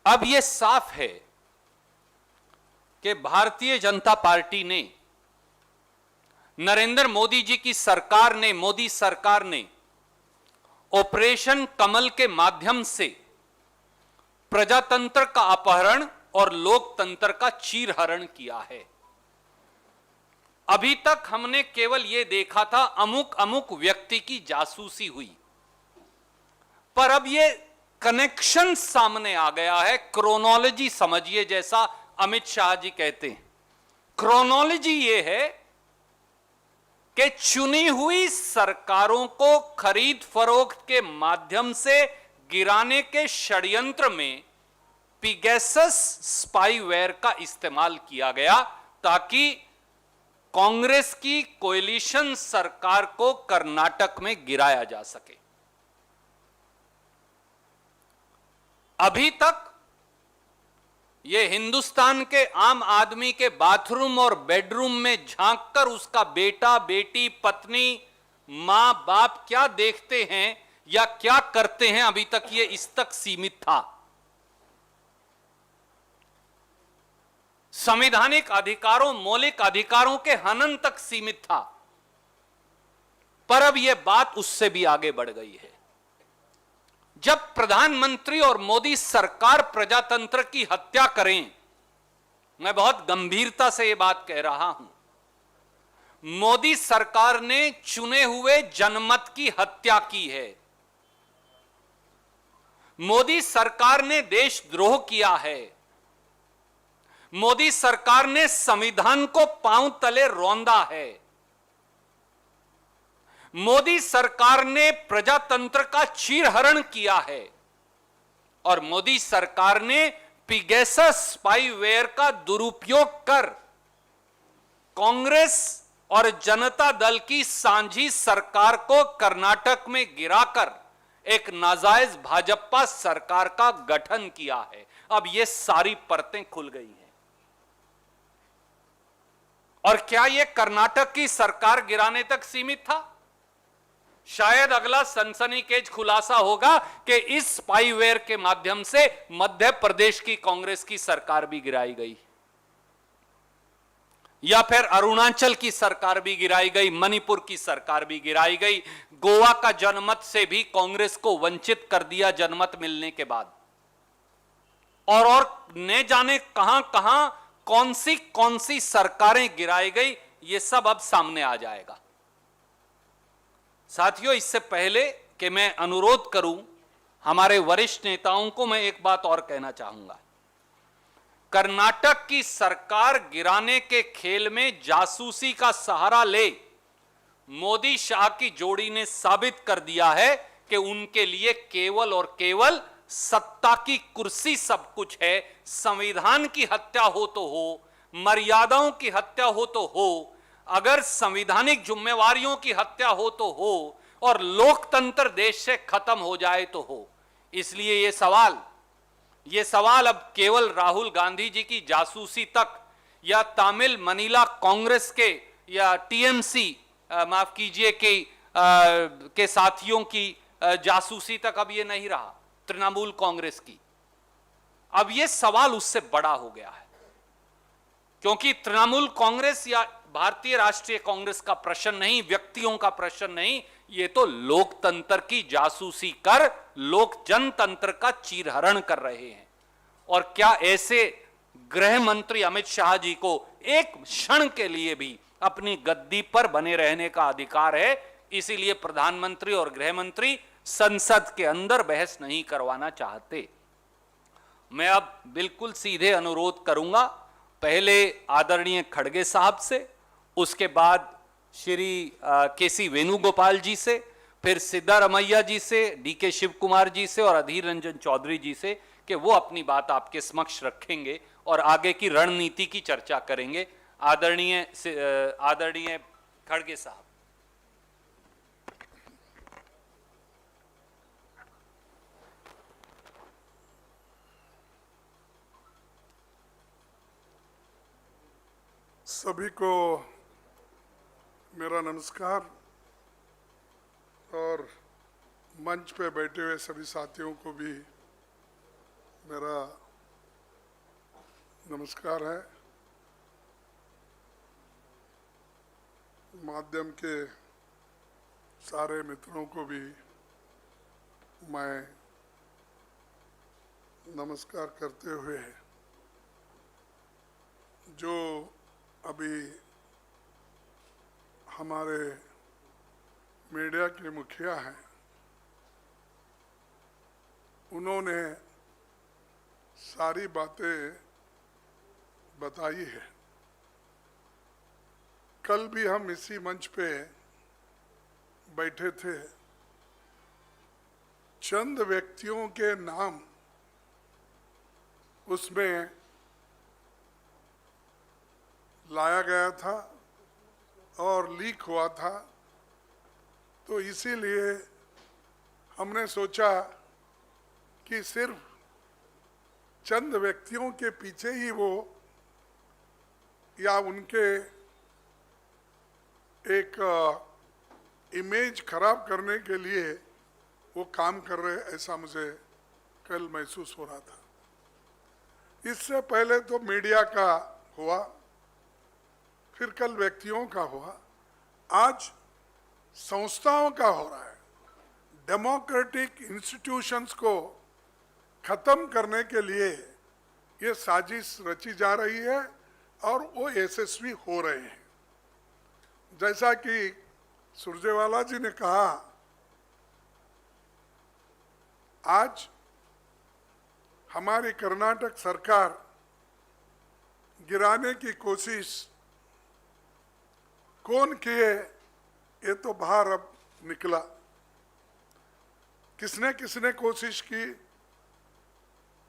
अब यह साफ है कि भारतीय जनता पार्टी ने, नरेंद्र मोदी जी की सरकार ने, मोदी सरकार ने ऑपरेशन कमल के माध्यम से प्रजातंत्र का अपहरण और लोकतंत्र का चीरहरण किया है। अभी तक हमने केवल यह देखा था अमुक अमुक व्यक्ति की जासूसी हुई, पर अब यह कनेक्शन सामने आ गया है। क्रोनोलॉजी समझिए, जैसा अमित शाह जी कहते हैं। क्रोनोलॉजी यह है कि चुनी हुई सरकारों को खरीद फरोख्त के माध्यम से गिराने के षड्यंत्र में पिगेसस स्पाईवेयर का इस्तेमाल किया गया, ताकि कांग्रेस की कोएलिशन सरकार को कर्नाटक में गिराया जा सके। अभी तक यह हिंदुस्तान के आम आदमी के बाथरूम और बेडरूम में झांककर उसका बेटा, बेटी, पत्नी, मां, बाप क्या देखते हैं या क्या करते हैं, अभी तक यह इस तक सीमित था। संवैधानिक अधिकारों, मौलिक अधिकारों के हनन तक सीमित था, पर अब यह बात उससे भी आगे बढ़ गई है। जब प्रधानमंत्री और मोदी सरकार प्रजातंत्र की हत्या करें, मैं बहुत गंभीरता से यह बात कह रहा हूं, मोदी सरकार ने चुने हुए जनमत की हत्या की है। मोदी सरकार ने देशद्रोह किया है। मोदी सरकार ने संविधान को पांव तले रौंदा है। मोदी सरकार ने प्रजातंत्र का चीरहरण किया है और मोदी सरकार ने पिगेसस स्पाईवेयर का दुरुपयोग कर कांग्रेस और जनता दल की सांझी सरकार को कर्नाटक में गिराकर एक नाजायज भाजपा सरकार का गठन किया है। अब यह सारी परतें खुल गई हैं। और क्या यह कर्नाटक की सरकार गिराने तक सीमित था? शायद अगला सनसनीखेज खुलासा होगा कि इस स्पाईवेयर के माध्यम से मध्य प्रदेश की कांग्रेस की सरकार भी गिराई गई, या फिर अरुणाचल की सरकार भी गिराई गई, मणिपुर की सरकार भी गिराई गई। गोवा का जनमत से भी कांग्रेस को वंचित कर दिया जनमत मिलने के बाद। और न जाने कहां कहां कौन सी सरकारें गिराई गई, यह सब अब सामने आ जाएगा। साथियों, इससे पहले कि मैं अनुरोध करूं हमारे वरिष्ठ नेताओं को, मैं एक बात और कहना चाहूंगा। कर्नाटक की सरकार गिराने के खेल में जासूसी का सहारा ले मोदी शाह की जोड़ी ने साबित कर दिया है कि उनके लिए केवल और केवल सत्ता की कुर्सी सब कुछ है। संविधान की हत्या हो तो हो, मर्यादाओं की हत्या हो तो हो, अगर संवैधानिक जिम्मेवारियों की हत्या हो तो हो, और लोकतंत्र देश से खत्म हो जाए तो हो। इसलिए यह सवाल अब केवल राहुल गांधी जी की जासूसी तक, या तमिल मनीला कांग्रेस के, या टीएमसी माफ कीजिए के साथियों की जासूसी तक अब यह नहीं रहा, तृणमूल कांग्रेस की। अब यह सवाल उससे बड़ा हो गया है, क्योंकि तृणमूल कांग्रेस या भारतीय राष्ट्रीय कांग्रेस का प्रश्न नहीं, व्यक्तियों का प्रश्न नहीं, ये तो लोकतंत्र की जासूसी कर लोक जनतंत्र का चीरहरण कर रहे हैं। और क्या ऐसे गृह मंत्री अमित शाह जी को एक क्षण के लिए भी अपनी गद्दी पर बने रहने का अधिकार है? इसीलिए प्रधानमंत्री और गृह मंत्री संसद के अंदर बहस नहीं करवाना चाहते। मैं अब बिल्कुल सीधे अनुरोध करूंगा, पहले आदरणीय खड़गे साहब से, उसके बाद श्री केसी वेणुगोपाल जी से, फिर सिद्धारमैया जी से, डीके शिव कुमार जी से और अधीर रंजन चौधरी जी से, कि वो अपनी बात आपके समक्ष रखेंगे और आगे की रणनीति की चर्चा करेंगे। आदरणीय खड़गे साहब। सभी को मेरा नमस्कार, और मंच पे बैठे हुए सभी साथियों को भी मेरा नमस्कार है। माध्यम के सारे मित्रों को भी मैं नमस्कार करते हुए जो अभी हमारे मीडिया के मुखिया हैं, उन्होंने सारी बातें बताई है। कल भी हम इसी मंच पे बैठे थे। चंद व्यक्तियों के नाम उसमें लाया गया था और लीक हुआ था, तो इसीलिए हमने सोचा कि सिर्फ चंद व्यक्तियों के पीछे ही वो या उनके एक इमेज खराब करने के लिए वो काम कर रहे, ऐसा मुझे कल महसूस हो रहा था। इससे पहले तो मीडिया का हुआ, फिर कल व्यक्तियों का हुआ, आज संस्थाओं का हो रहा है। डेमोक्रेटिक इंस्टीट्यूशंस को खत्म करने के लिए ये साजिश रची जा रही है और वो यशस्वी हो रहे हैं। जैसा कि सुरजेवाला जी ने कहा, आज हमारी कर्नाटक सरकार गिराने की कोशिश कौन किए, ये तो बाहर अब निकला। किसने किसने कोशिश की,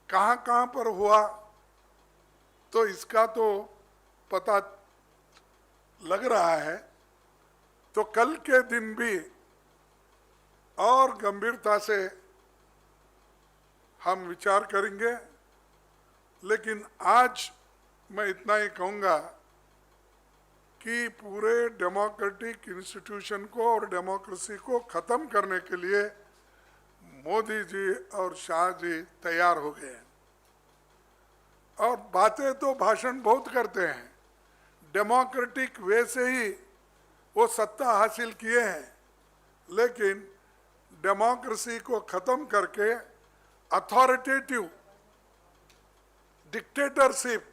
कहां कहां पर हुआ, तो इसका तो पता लग रहा है। तो कल के दिन भी और गंभीरता से हम विचार करेंगे, लेकिन आज मैं इतना ही कहूँगा कि पूरे डेमोक्रेटिक इंस्टीट्यूशन को और डेमोक्रेसी को ख़त्म करने के लिए मोदी जी और शाह जी तैयार हो गए हैं। और बातें तो भाषण बहुत करते हैं, डेमोक्रेटिक वे से ही वो सत्ता हासिल किए हैं, लेकिन डेमोक्रेसी को ख़त्म करके अथॉरिटेटिव डिक्टेटरशिप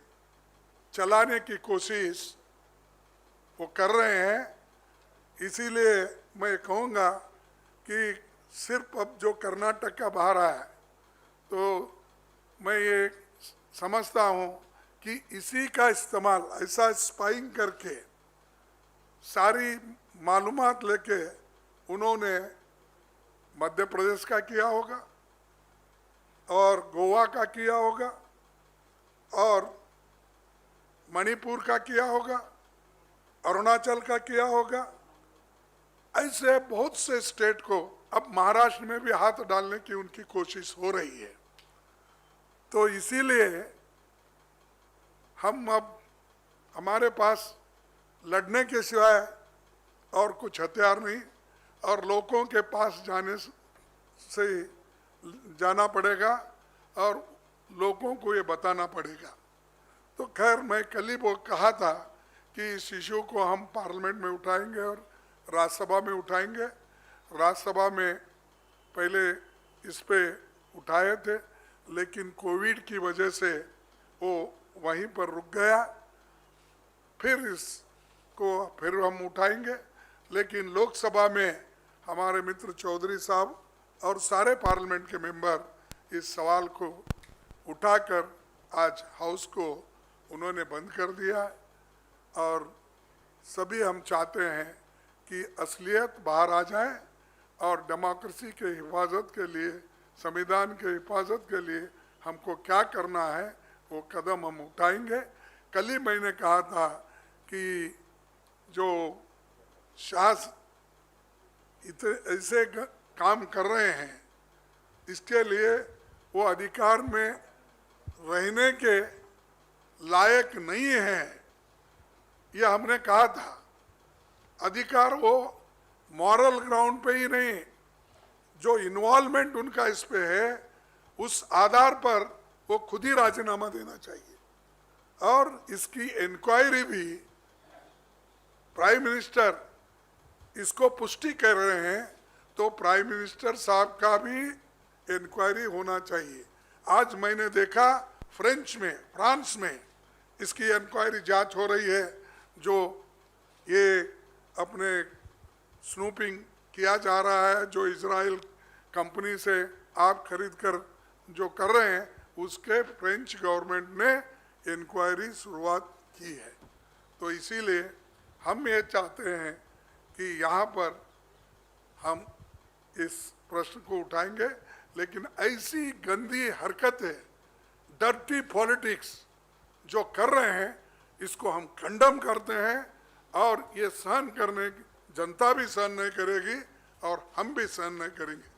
चलाने की कोशिश वो कर रहे हैं। इसीलिए मैं कहूँगा कि सिर्फ अब जो कर्नाटक का बाहर आया, तो मैं ये समझता हूँ कि इसी का इस्तेमाल ऐसा स्पाइंग करके सारी मालूमात लेके उन्होंने मध्य प्रदेश का किया होगा और गोवा का किया होगा और मणिपुर का किया होगा, अरुणाचल का किया होगा। ऐसे बहुत से स्टेट को अब महाराष्ट्र में भी हाथ डालने की उनकी कोशिश हो रही है। तो इसीलिए हम अब हमारे पास लड़ने के सिवाय और कुछ हथियार नहीं, और लोगों के पास से जाना पड़ेगा और लोगों को ये बताना पड़ेगा। तो खैर, मैं कल ही वो कहा था कि इस इशू को हम पार्लियामेंट में उठाएंगे और राज्यसभा में उठाएंगे। राज्यसभा में पहले इस पे उठाए थे, लेकिन कोविड की वजह से वो वहीं पर रुक गया। फिर इसको फिर हम उठाएंगे, लेकिन लोकसभा में हमारे मित्र चौधरी साहब और सारे पार्लियामेंट के मेंबर इस सवाल को उठाकर आज हाउस को उन्होंने बंद कर दिया। और सभी हम चाहते हैं कि असलियत बाहर आ जाए और डेमोक्रेसी के हिफाजत के लिए, संविधान के हिफाजत के लिए हमको क्या करना है वो कदम हम उठाएंगे। कल ही मैंने कहा था कि जो शाह ऐसे काम कर रहे हैं, इसके लिए वो अधिकार में रहने के लायक नहीं है, ये हमने कहा था। अधिकार वो मॉरल ग्राउंड पे ही नहीं, जो इन्वॉल्वमेंट उनका इस पे है, उस आधार पर वो खुद ही राजीनामा देना चाहिए। और इसकी इंक्वायरी भी प्राइम मिनिस्टर इसको पुष्टि कर रहे हैं, तो प्राइम मिनिस्टर साहब का भी इंक्वायरी होना चाहिए। आज मैंने देखा फ्रांस में इसकी इंक्वायरी जांच हो रही है, जो ये अपने स्नूपिंग किया जा रहा है, जो इजराइल कंपनी से आप खरीद कर जो कर रहे हैं, उसके फ्रेंच गवर्नमेंट ने इंक्वायरी शुरुआत की है। तो इसीलिए हम ये चाहते हैं कि यहाँ पर हम इस प्रश्न को उठाएंगे, लेकिन ऐसी गंदी हरकतें, डर्टी पॉलिटिक्स जो कर रहे हैं, इसको हम कंडम करते हैं और ये सहन करने जनता भी सहन नहीं करेगी और हम भी सहन नहीं करेंगे।